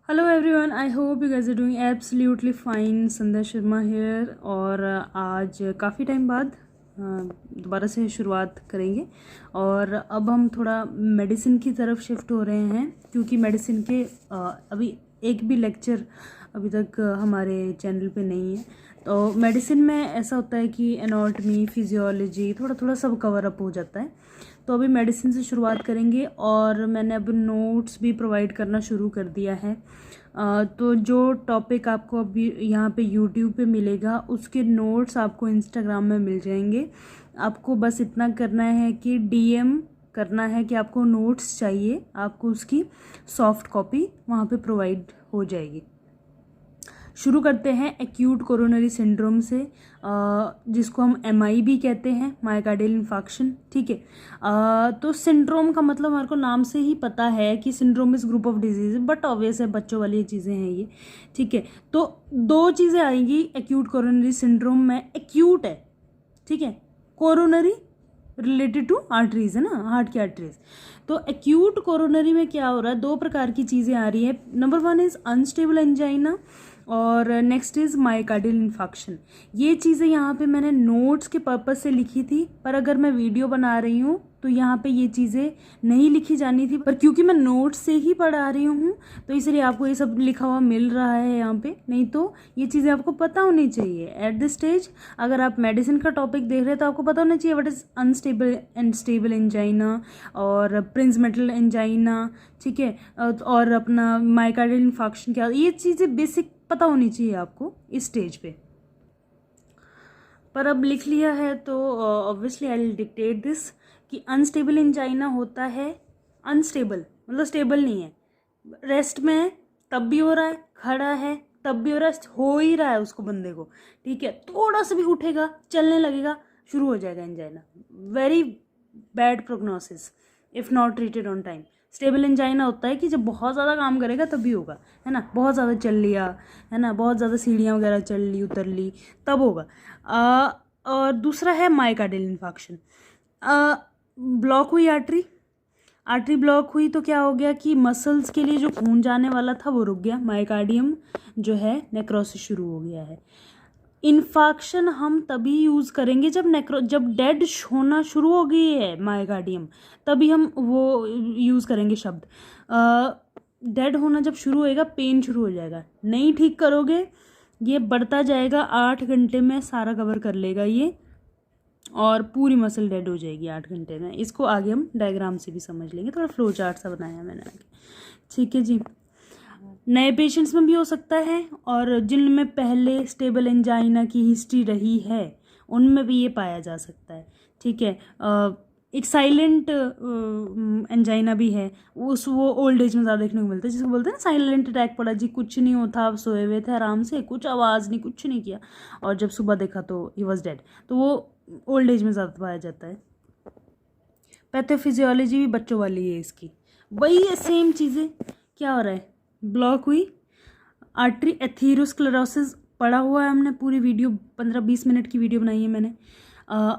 Hello everyone, I hope you guys are doing absolutely fine. Sandhya Sharma here. और आज काफ़ी time बाद दोबारा से शुरुआत करेंगे। और अब हम थोड़ा मेडिसिन की तरफ शिफ्ट हो रहे हैं, क्योंकि मेडिसिन के अभी एक भी लेक्चर अभी तक हमारे चैनल पे नहीं है। तो मेडिसिन में ऐसा होता है कि एनाटॉमी, फिजियोलॉजी थोड़ा थोड़ा सब कवर अप हो जाता है। तो अभी मेडिसिन से शुरुआत करेंगे और मैंने अब नोट्स भी प्रोवाइड करना शुरू कर दिया है। तो जो टॉपिक आपको अभी यहाँ पे यूट्यूब पे मिलेगा, उसके नोट्स आपको इंस्टाग्राम में मिल जाएंगे। आपको बस इतना करना है कि डीएम करना है कि आपको नोट्स चाहिए, आपको उसकी सॉफ्ट कॉपी वहाँ पे प्रोवाइड हो जाएगी। शुरू करते हैं एक्यूट कोरोनरी सिंड्रोम से, जिसको हम एमआई भी कहते हैं, मायोकार्डियल इन्फार्क्शन। ठीक है। तो सिंड्रोम का मतलब हमारे को नाम से ही पता है कि syndrome is group of disease, but obvious है बच्चों वाली चीज़ें हैं ये। ठीक है। तो दो चीज़ें आएंगी एक्यूट कोरोनरी सिंड्रोम में। एक्यूट है, ठीक है, कोरोनरी रिलेटेड टू आर्टरीज है ना, हार्ट की आर्टरीज। तो एक्यूट कोरोनरी में क्या हो रहा है, दो प्रकार की चीज़ें आ रही है। Number one is unstable angina और नेक्स्ट इज़ मायोकार्डियल इन्फार्क्शन। ये चीज़ें यहाँ पे मैंने नोट्स के पर्पज़ से लिखी थी, पर अगर मैं वीडियो बना रही हूँ तो यहाँ पे ये चीज़ें नहीं लिखी जानी थी, पर क्योंकि मैं नोट्स से ही पढ़ा रही हूँ तो इसलिए आपको ये सब लिखा हुआ मिल रहा है यहाँ पे। नहीं तो ये चीज़ें आपको पता होनी चाहिए एट दिस स्टेज। अगर आप मेडिसिन का टॉपिक देख रहे हैं तो आपको पता होना चाहिए what is unstable and stable angina और प्रिंस मेटल एंजाइना। ठीक है। और अपना मायोकार्डियल इन्फार्क्शन क्या, ये चीज़ें बेसिक पता होनी चाहिए आपको इस स्टेज पे। पर अब लिख लिया है तो obviously I will dictate this कि अनस्टेबल एंजाइना होता है। अनस्टेबल मतलब स्टेबल नहीं है, रेस्ट में है तब भी हो रहा है, खड़ा है तब भी हो रहा है, हो ही रहा है उसको बंदे को। ठीक है। थोड़ा सा भी उठेगा, चलने लगेगा, शुरू हो जाएगा angina. Very bad prognosis if not treated on time. Stable angina होता है कि जब बहुत ज़्यादा काम करेगा तभी होगा, है ना, बहुत ज़्यादा चल लिया, है ना, बहुत ज़्यादा सीढ़ियाँ वगैरह चल ली, उतर ली, तब होगा। और दूसरा है मायोकार्डियल इन्फार्क्शन। ब्लॉक हुई आर्टरी ब्लॉक हुई तो क्या हो गया कि मसल्स के लिए जो खून जाने वाला था वो रुक गया, मायोकार्डियम जो है नेक्रोसिस शुरू हो गया है। इन्फार्क्शन हम तभी यूज़ करेंगे जब डेड होना शुरू हो गई है मायोकार्डियम, तभी हम वो यूज़ करेंगे शब्द। डेड होना जब शुरू होएगा, पेन शुरू हो जाएगा, नहीं ठीक करोगे ये बढ़ता जाएगा, 8 घंटे में सारा कवर कर लेगा ये, और पूरी मसल डेड हो जाएगी 8 घंटे में। इसको आगे हम डायग्राम से भी समझ लेंगे, थोड़ा फ्लो चार्ट सा बनाया मैंने आगे। ठीक है जी। नए पेशेंट्स में भी हो सकता है, और जिनमें पहले स्टेबल एंजाइना की हिस्ट्री रही है उनमें भी ये पाया जा सकता है। ठीक है। एक साइलेंट एंजाइना भी है, वो ओल्ड एज में ज़्यादा देखने को मिलता है, जिसको बोलते हैं ना साइलेंट अटैक पड़ा जी, कुछ नहीं होता, आप सोए हुए थे आराम से, कुछ आवाज़ नहीं, कुछ नहीं किया, और जब सुबह देखा तो ही वॉज डेड। तो वो ओल्ड एज में ज़्यादा पाया जाता है। पैथोफिजियोलॉजी भी बच्चों वाली है इसकी, वही है सेम चीज़ें। क्या हो रहा है, ब्लॉक हुई आर्टरी, एथेरोस्क्लेरोसिस पढ़ा हुआ है हमने, पूरी वीडियो 15-20 मिनट की वीडियो बनाई है मैंने।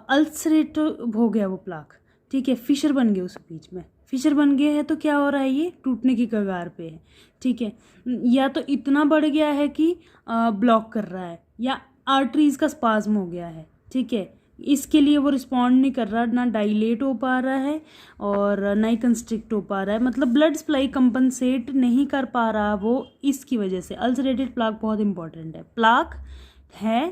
अल्सरेट हो गया वो प्लाक, ठीक है, फिशर बन गए उस बीच में, फिशर बन गए हैं तो क्या हो रहा है, ये टूटने की कगार पे है। ठीक है। या तो इतना बढ़ गया है कि ब्लॉक कर रहा है, या आर्टरीज का स्पाज्म हो गया है। ठीक है। इसके लिए वो रिस्पॉन्ड नहीं कर रहा, ना डाइलेट हो पा रहा है और ना ही कंस्ट्रिक्ट हो पा रहा है, मतलब ब्लड सप्लाई कंपनसेट नहीं कर पा रहा वो, इसकी वजह से। अल्सरेटेड प्लाक बहुत इंपॉर्टेंट है, प्लाक है,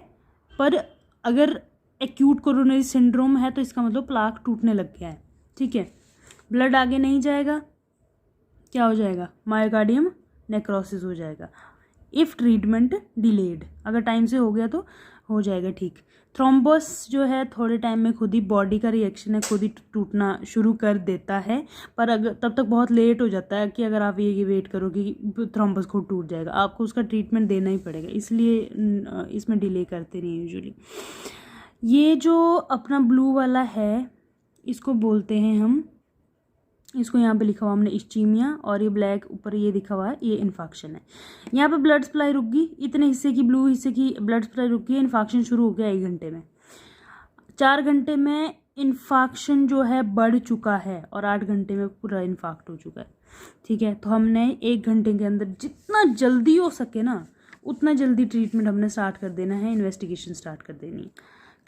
पर अगर एक्यूट कोरोनरी सिंड्रोम है तो इसका मतलब प्लाक टूटने लग गया है। ठीक है। ब्लड आगे नहीं जाएगा, क्या हो जाएगा, मायोकार्डियम नेक्रोसिस हो जाएगा। इफ़ ट्रीटमेंट डिलेड, अगर टाइम से हो गया तो हो जाएगा ठीक। थ्रोम्बोस जो है थोड़े टाइम में खुद ही बॉडी का रिएक्शन है, खुद ही टूटना शुरू कर देता है, पर अगर तब तक बहुत लेट हो जाता है कि अगर आप ये वेट करोगे कि थ्रोम्बस खुद टूट जाएगा, आपको उसका ट्रीटमेंट देना ही पड़ेगा, इसलिए इसमें डिले करते नहीं यूजुअली। ये जो अपना ब्लू वाला है इसको बोलते हैं हम, इसको यहाँ पे लिखा हुआ हमने इस्चीमिया, और ये ब्लैक ऊपर ये लिखा हुआ है, ये इन्फाक्शन है। यहाँ पे ब्लड सप्लाई रुक गई, इतने हिस्से की, ब्लू हिस्से की ब्लड सप्लाई रुक गई, इन्फाक्शन शुरू हो गया 1 घंटे में। 4 घंटे में इन्फाक्शन जो है बढ़ चुका है और 8 घंटे में पूरा इन्फाक्ट हो चुका है। ठीक है। तो हमने 1 घंटे के अंदर जितना जल्दी हो सके ना उतना जल्दी ट्रीटमेंट हमने स्टार्ट कर देना है, इन्वेस्टिगेशन स्टार्ट कर देनी है।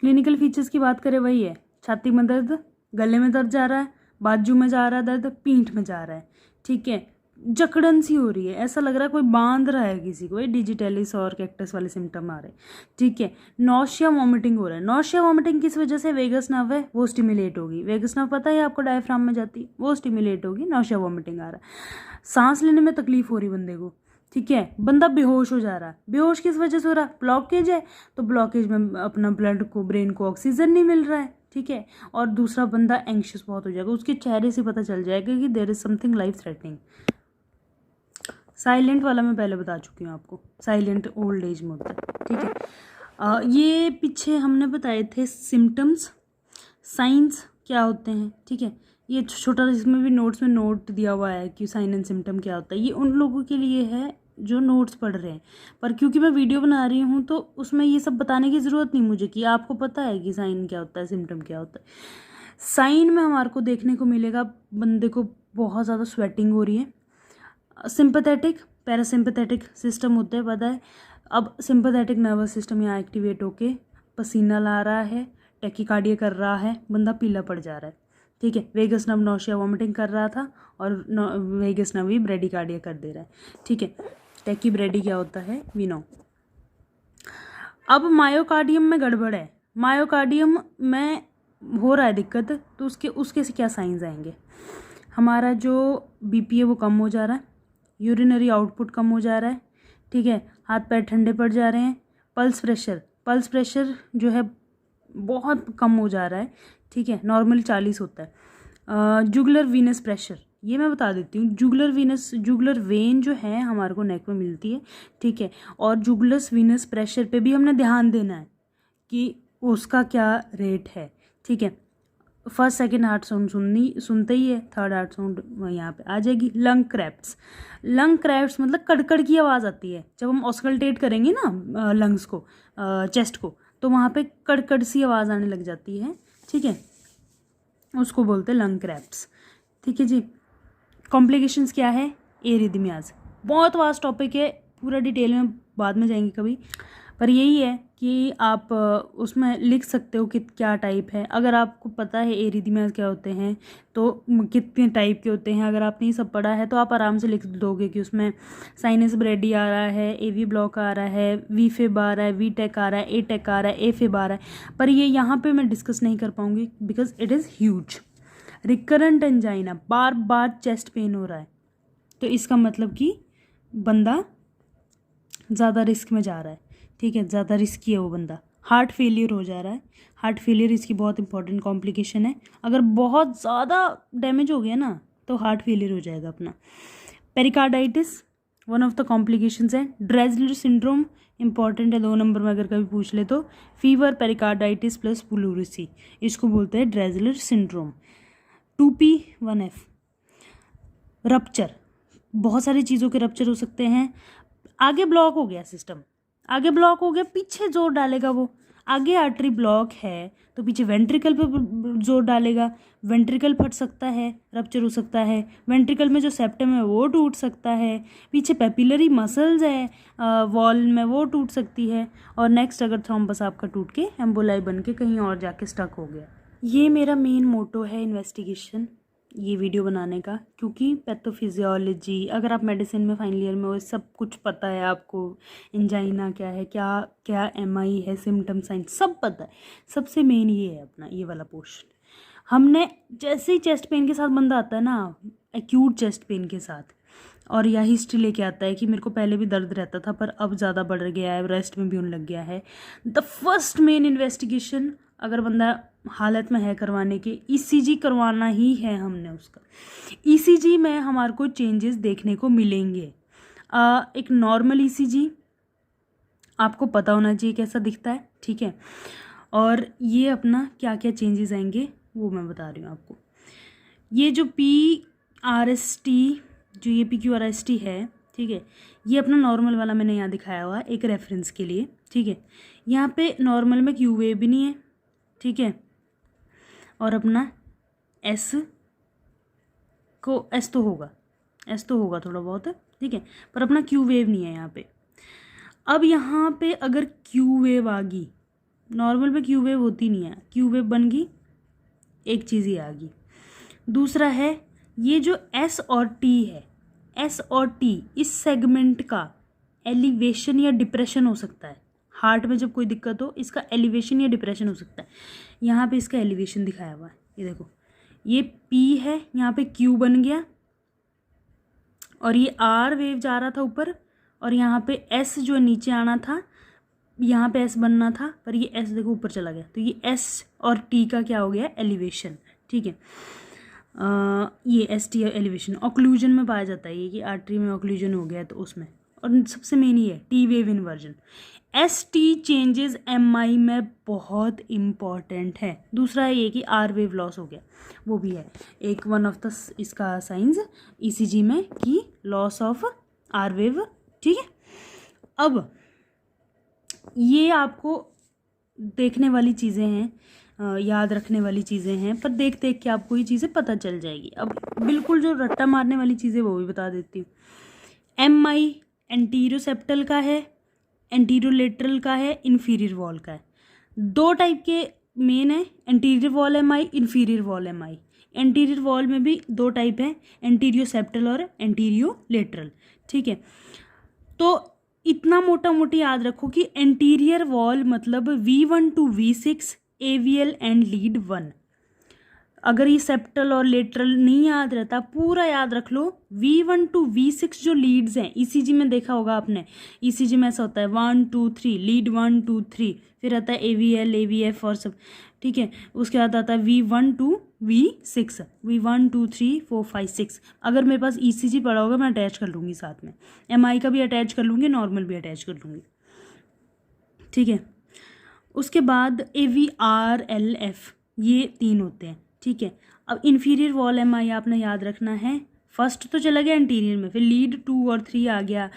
क्लिनिकल फीचर्स की बात करें वही है, छाती में दर्द, गले में दर्द जा रहा है, बाजू में जा रहा है दर्द, पीठ में जा रहा है, ठीक है, जकड़न सी हो रही है, ऐसा लग रहा है कोई बांध रहा है किसी को, डिजिटलिस और कैक्टस वाले सिम्टम आ रहे हैं, ठीक है। नौशिया वॉमिटिंग हो रहा है। नौशिया वॉमिटिंग किस वजह से? वेगस नर्व है वो स्टिमुलेट होगी। वेगस नर्व पता है आपको डायफ्राम में जाती है, वो स्टिमुलेट होगी, नौशिया वॉमिटिंग आ रहा है। सांस लेने में तकलीफ हो रही बंदे को, ठीक है, बंदा बेहोश हो जा रहा है। बेहोश किस वजह से हो रहा है? ब्लॉकेज है, तो ब्लॉकेज में अपना ब्लड को, ब्रेन को ऑक्सीजन नहीं मिल रहा है, ठीक है। और दूसरा बंदा एंग्शियस बहुत हो जाएगा, उसके चेहरे से पता चल जाएगा कि there is something life threatening. Silent वाला मैं पहले बता चुकी हूँ आपको, साइलेंट ओल्ड एज में होता है, ठीक है। ये पीछे हमने बताए थे सिम्टम्स, साइंस क्या होते हैं, ठीक है। ये छोटा, इसमें भी नोट्स में नोट दिया हुआ है कि साइन एंड सिम्टम क्या होता है। ये उन लोगों के लिए है जो नोट्स पढ़ रहे हैं, पर क्योंकि मैं वीडियो बना रही हूँ तो उसमें ये सब बताने की ज़रूरत नहीं मुझे कि आपको पता है कि साइन क्या होता है, सिम्टम क्या होता है। साइन में हमारे को देखने को मिलेगा बंदे को बहुत ज़्यादा स्वेटिंग हो रही है। सिंपैथेटिक पैरासिम्पैथेटिक सिस्टम होते हैं, पता है। अब सिंपैथेटिक नर्वस सिस्टम यहाँ एक्टिवेट होके पसीना ला रहा है, टैकीकार्डिया कर रहा है, बंदा पीला पड़ जा रहा है, ठीक है। वेगस नर्व नौशिया वॉमिटिंग कर रहा था और वेगस नर्व भी ब्रेडिकार्डिया कर दे रहा है, ठीक है। टैकी ब्रेडी क्या होता है वी नो। अब मायोकार्डियम में गड़बड़ है, मायोकार्डियम में हो रहा है दिक्कत, तो उसके से क्या साइंस आएंगे? हमारा जो बीपी है वो कम हो जा रहा है, यूरिनरी आउटपुट कम हो जा रहा है, ठीक है, हाथ पैर ठंडे पड़ जा रहे हैं, पल्स प्रेशर जो है बहुत कम हो जा रहा है, ठीक है, नॉर्मल 40 होता है। जुगुलर वीनस प्रेशर, ये मैं बता देती हूँ, जुगुलर वेन जो है हमारे को नेक में मिलती है, ठीक है, और जुगुलस वीनस प्रेशर पे भी हमने ध्यान देना है कि उसका क्या रेट है, ठीक है। फर्स्ट सेकंड हार्ट साउंड सुनते ही है, थर्ड हार्ट साउंड यहाँ पे आ जाएगी। लंग क्रैप्स मतलब कड़कड़ की आवाज़ आती है जब हम ऑस्कल्टेट करेंगे ना लंग्स को, चेस्ट को, तो वहाँ पे कड़कड़ सी आवाज़ आने लग जाती है, ठीक है, उसको बोलते हैं लंग क्रैप्स, ठीक है जी। कॉम्प्लिकेशंस क्या है? एरिथमियाज, बहुत वास्ट टॉपिक है, पूरा डिटेल में बाद में जाएंगे कभी, पर यही है कि आप उसमें लिख सकते हो कि क्या टाइप है। अगर आपको पता है एरिथमियाज क्या होते हैं तो कितने टाइप के होते हैं, अगर आपने ये सब पढ़ा है तो आप आराम से लिख दोगे कि उसमें साइनस ब्रेडी आ रहा है, एवी ब्लॉक आ रहा है, वी फेब आ रहा है, वी टेक आ रहा है, ए टेक आ रहा है, ए फेब आ रहा है, पर ये यहाँ पे मैं डिस्कस नहीं कर पाऊँगी because it is huge. Recurrent angina, bar bar chest pain हो रहा है, तो इसका मतलब कि बंदा ज़्यादा रिस्क में जा रहा है, ठीक है, ज़्यादा रिस्की है वो बंदा। हार्ट फेलियर हो जा रहा है, हार्ट फेलियर इसकी बहुत इंपॉर्टेंट कॉम्प्लिकेशन है, अगर बहुत ज़्यादा डैमेज हो गया ना तो हार्ट फेलियर हो जाएगा अपना। Pericarditis one of the complications है। ड्रेजलर सिंड्रोम इंपॉर्टेंट है, 2 नंबर में अगर कभी पूछ ले तो। फीवर, पेरिकार्डाइटिस प्लस प्लूरिसी, इसको बोलते हैं ड्रेजलर सिंड्रोम। 2P1F रप्चर, बहुत सारी चीज़ों के रप्चर हो सकते हैं। आगे ब्लॉक हो गया सिस्टम, आगे ब्लॉक हो गया, पीछे जोर डालेगा वो। आगे आर्टरी ब्लॉक है तो पीछे वेंट्रिकल पे जोर डालेगा, वेंट्रिकल फट सकता है, रप्चर हो सकता है। वेंट्रिकल में जो सेप्टम है वो टूट सकता है, पीछे पेपिलरी मसल्स है वॉल में वो टूट सकती है, और नेक्स्ट अगर थ्रोम्बस आपका टूट के एम्बोलाई बन के कहीं और जाके स्टक हो गया। ये मेरा मेन मोटो है इन्वेस्टिगेशन, ये वीडियो बनाने का, क्योंकि पैथोफिजियोलॉजी, अगर आप मेडिसिन में फाइनल ईयर में हो, सब कुछ पता है आपको, एंजाइना क्या है, क्या क्या एमआई है, सिम्टम साइन सब पता है। सबसे मेन ये है अपना ये वाला पोर्शन। हमने जैसे ही चेस्ट पेन के साथ बंदा आता है ना, एक्यूट चेस्ट पेन के साथ, और यह हिस्ट्री लेके आता है कि मेरे को पहले भी दर्द रहता था पर अब ज़्यादा बढ़ गया है, रेस्ट में भी होने लग गया है, द फर्स्ट मेन इन्वेस्टिगेशन अगर बंदा हालत में है करवाने के, ईसीजी करवाना ही है हमने उसका। ईसीजी में हमारे को चेंजेस देखने को मिलेंगे। एक नॉर्मल ईसीजी आपको पता होना चाहिए कैसा दिखता है, ठीक है, और ये अपना क्या क्या चेंजेस आएंगे वो मैं बता रही हूँ आपको। ये जो PRST, जो ये PQRST है, ठीक है, ये अपना नॉर्मल वाला मैंने यहाँ दिखाया हुआ है एक रेफरेंस के लिए, ठीक है। यहाँ पे नॉर्मल में क्यू वेव भी नहीं है, ठीक है, और अपना एस तो होगा, एस तो होगा थोड़ा बहुत, ठीक है, पर अपना क्यू वेव नहीं है यहाँ पे। अब यहाँ पे अगर क्यू वेव आ गई, नॉर्मल पे क्यू वेव होती नहीं है, क्यू वेव बन गई, एक चीज़ ही आ गई। दूसरा है ये जो एस और टी है, एस और टी इस सेगमेंट का एलिवेशन या डिप्रेशन हो सकता है। हार्ट में जब कोई दिक्कत हो इसका एलिवेशन या डिप्रेशन हो सकता है। यहाँ पे इसका एलिवेशन दिखाया हुआ है, ये देखो, ये पी है, यहाँ पे क्यू बन गया और ये आर वेव जा रहा था ऊपर, और यहाँ पे एस जो नीचे आना था, यहाँ पे एस बनना था, पर ये एस देखो ऊपर चला गया, तो ये एस और टी का क्या हो गया, एलिवेशन, ठीक है। ये एस टी एलिवेशन ऑक्लूजन में पाया जाता है, ये कि आर्टरी में ऑक्लूजन हो गया तो उसमें। और सबसे मेन ही है T wave inversion. S T changes M I में बहुत इम्पॉर्टेंट है। दूसरा है ये कि आर वेव लॉस हो गया, वो भी है एक वन ऑफ द इसका साइंस ईसीजी में कि लॉस ऑफ आर वेव, ठीक है। अब ये आपको देखने वाली चीज़ें हैं, याद रखने वाली चीज़ें हैं, पर देख देख के आपको ये चीज़ें पता चल जाएगी। अब बिल्कुल जो रट्टा मारने वाली चीज़ें वो भी बता देती हूँ। एम आई एंटीरियोसेप्टल का है, एंटीरियोलेटरल का है, इन्फीरियर वॉल का है। दो टाइप के मेन है, एंटीरियर वॉल एम आई, इन्फीरियर वॉल एम आई। एंटीरियर वॉल में भी दो टाइप है, एंटीरियोसेप्टल और एंटीरियोलेटरल, ठीक है। तो इतना मोटा मोटी याद रखो कि एंटीरियर वॉल मतलब V1 to V6 AVL and lead 1। अगर ये सेप्टल और लेटरल नहीं याद रहता, पूरा याद रख लो। V1 to V6 जो लीड्स हैं, ईसीजी में देखा होगा आपने, ईसीजी में ऐसा होता है 1 2 3, लीड 1 2 3, फिर आता है AVL AVF और सब, ठीक है। उसके बाद आता है V1 to V6, V1 2 3 4 5 6। अगर मेरे पास ईसीजी पड़ा होगा मैं अटैच कर लूँगी साथ में, MI का भी अटैच कर लूँगी, नॉर्मल भी अटैच कर लूँगी, ठीक है। उसके बाद AVRLF, ये तीन होते हैं, ठीक है। अब इन्फीरियर वॉल एम आई आपने याद रखना है। फर्स्ट तो चला गया इंटीरियर में, फिर लीड 2 और 3 आ गया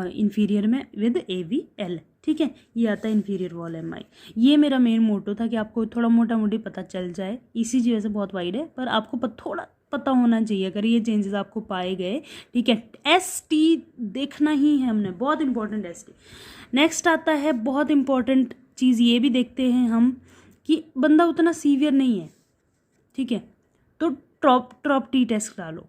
इन्फीरियर में विद AVL, ठीक है। ये आता है इन्फीरियर वॉल एम आई। ये मेरा मेन मोटो था कि आपको थोड़ा मोटा मोटी पता चल जाए। ईसीजी वैसे बहुत वाइड है, पर आपको थोड़ा पता होना चाहिए अगर ये चेंजेस आपको पाए गए, ठीक है। ST देखना ही है हमने, बहुत इंपॉर्टेंट ST। नेक्स्ट आता है बहुत इंपॉर्टेंट चीज़, ये भी देखते हैं हम कि बंदा उतना सीवियर नहीं है, ठीक है, तो ट्रॉप टी टेस्ट करा लो।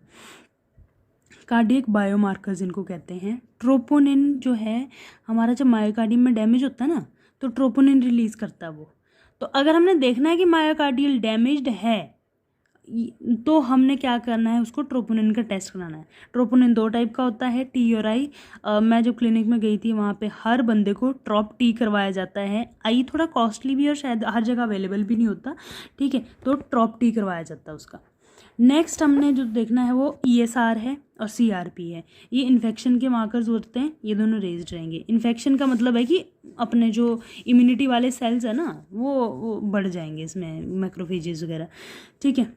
कार्डियक बायोमार्कर्स जिनको कहते हैं। ट्रोपोनिन जो है हमारा, जब मायोकार्डियम में डैमेज होता है ना तो ट्रोपोनिन रिलीज़ करता है वो। तो अगर हमने देखना है कि मायोकार्डियल डैमेज्ड है तो हमने क्या करना है, उसको ट्रोपोनिन का टेस्ट कराना है। ट्रोपोनिन दो टाइप का होता है, टी और आई। मैं जब क्लिनिक में गई थी वहाँ पे हर बंदे को ट्रॉप टी करवाया जाता है। आई थोड़ा कॉस्टली भी और शायद हर जगह अवेलेबल भी नहीं होता, ठीक है, तो ट्रॉप टी करवाया जाता है उसका। नेक्स्ट हमने जो देखना है वो ESR है और CRP है। ये इन्फेक्शन के मार्कर्स होते हैं, ये दोनों रेज्ड रहेंगे। इन्फेक्शन का मतलब है कि अपने जो इम्यूनिटी वाले सेल्स है ना वो बढ़ जाएंगे इसमें, मैक्रोफेजेस वगैरह, ठीक है।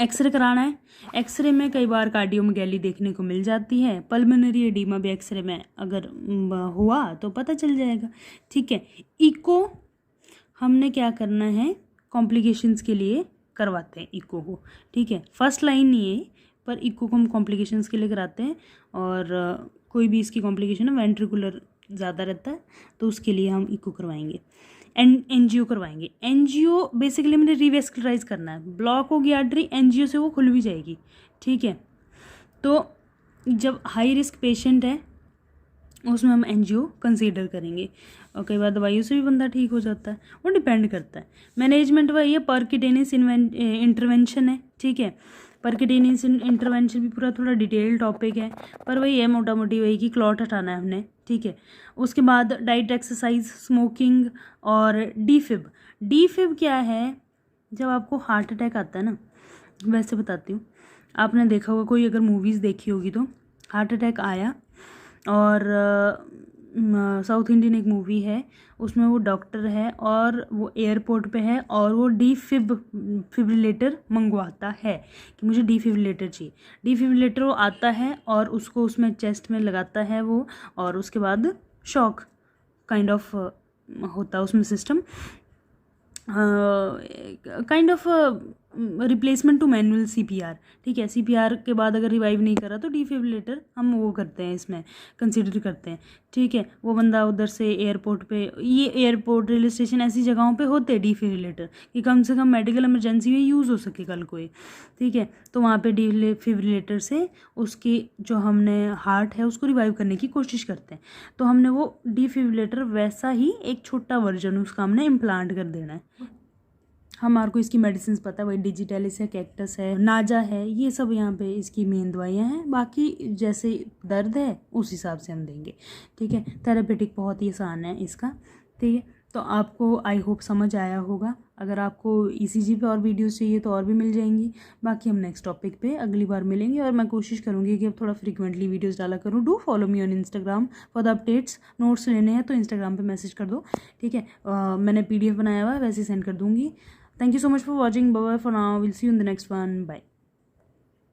एक्सरे कराना है। एक्सरे में कई बार कार्डियोमेगैली देखने को मिल जाती है। पल्मोनरी एडीमा भी एक्सरे में अगर हुआ तो पता चल जाएगा, ठीक है। इको हमने क्या करना है, कॉम्प्लिकेशंस के लिए करवाते हैं इको को, ठीक है। फर्स्ट लाइन नहीं है, पर इको को हम कॉम्प्लिकेशंस के लिए कराते हैं। और कोई भी इसकी कॉम्प्लिकेशन है, वेंट्रिकुलर ज़्यादा रहता है तो उसके लिए हम इको करवाएंगे। एनजीओ करवाएंगे। एनजीओ बेसिकली हमने रिवेस्कुलराइज करना है। ब्लॉक होगी आर्टरी, एनजीओ से वो खुल भी जाएगी, ठीक है। तो जब हाई रिस्क पेशेंट है उसमें हम एनजीओ कंसीडर करेंगे। और कई बार दवाइयों से भी बंदा ठीक हो जाता है, वो डिपेंड करता है। मैनेजमेंट वही है, परक्यूटेनियस इंटरवेंशन है, ठीक है। परक्यूटेनियस इंटरवेंशन भी पूरा थोड़ा डिटेल टॉपिक है, पर वही है मोटा मोटी वही कि क्लॉट हटाना है हमने, ठीक है। उसके बाद डाइट, एक्सरसाइज, स्मोकिंग और डीफिब। डीफिब क्या है, जब आपको हार्ट अटैक आता है ना, वैसे बताती हूँ, आपने देखा होगा कोई अगर मूवीज़ देखी होगी तो हार्ट अटैक आया और साउथ इंडियन एक मूवी है उसमें वो डॉक्टर है और वो एयरपोर्ट पे है और वो डिफिब्रिलेटर मंगवाता है कि मुझे डिफिब्रिलेटर चाहिए। डिफिब्रिलेटर वो आता है और उसको उसमें चेस्ट में लगाता है वो, और उसके बाद शॉक काइंड ऑफ होता है उसमें system, kind of replacement to manual CPR, ठीक है। सीपीआर के बाद अगर रिवाइव नहीं करा तो डिफिब्रिलेटर हम वो करते हैं, इसमें कंसिडर करते हैं, ठीक है। वो बंदा उधर से एयरपोर्ट पे, ये एयरपोर्ट, रेलवे स्टेशन, ऐसी जगहों पे होते हैं डिफिब्रिलेटर, कि कम से कम मेडिकल इमरजेंसी में यूज़ हो सके कल कोई, ठीक है। तो वहाँ पे डिफिब्रिलेटर से उसकी जो हमने हार्ट है उसको रिवाइव करने की कोशिश करते हैं। तो हमने वो डिफिब्रिलेटर वैसा ही एक छोटा वर्जन उसका हमने इम्प्लांट कर देना है। हमारे को इसकी मेडिसिन पता है, वही डिजिटलिस है, कैक्टस है, नाजा है, ये सब यहाँ पे इसकी मेन दवाइयाँ हैं। बाकी जैसे दर्द है उस हिसाब से हम देंगे, ठीक है। थेरेपेटिक बहुत ही आसान है इसका, ठीक है। तो आपको आई होप समझ आया होगा। अगर आपको ईसीजी पे और वीडियोस चाहिए तो और भी मिल जाएंगी। बाकी हम नेक्स्ट टॉपिक पे अगली बार मिलेंगे, और मैं कोशिश करूँगी कि अब थोड़ा फ्रीक्वेंटली वीडियोस डाला करूँ। Do follow me on Instagram for the updates. Notes लेने हैं तो इंस्टाग्राम पे मैसेज कर दो, ठीक है। मैंने PDF बनाया हुआ है, वैसे सेंड कर दूँगी। Thank you so much for watching. Bye bye for now. We'll see you in the next one. Bye.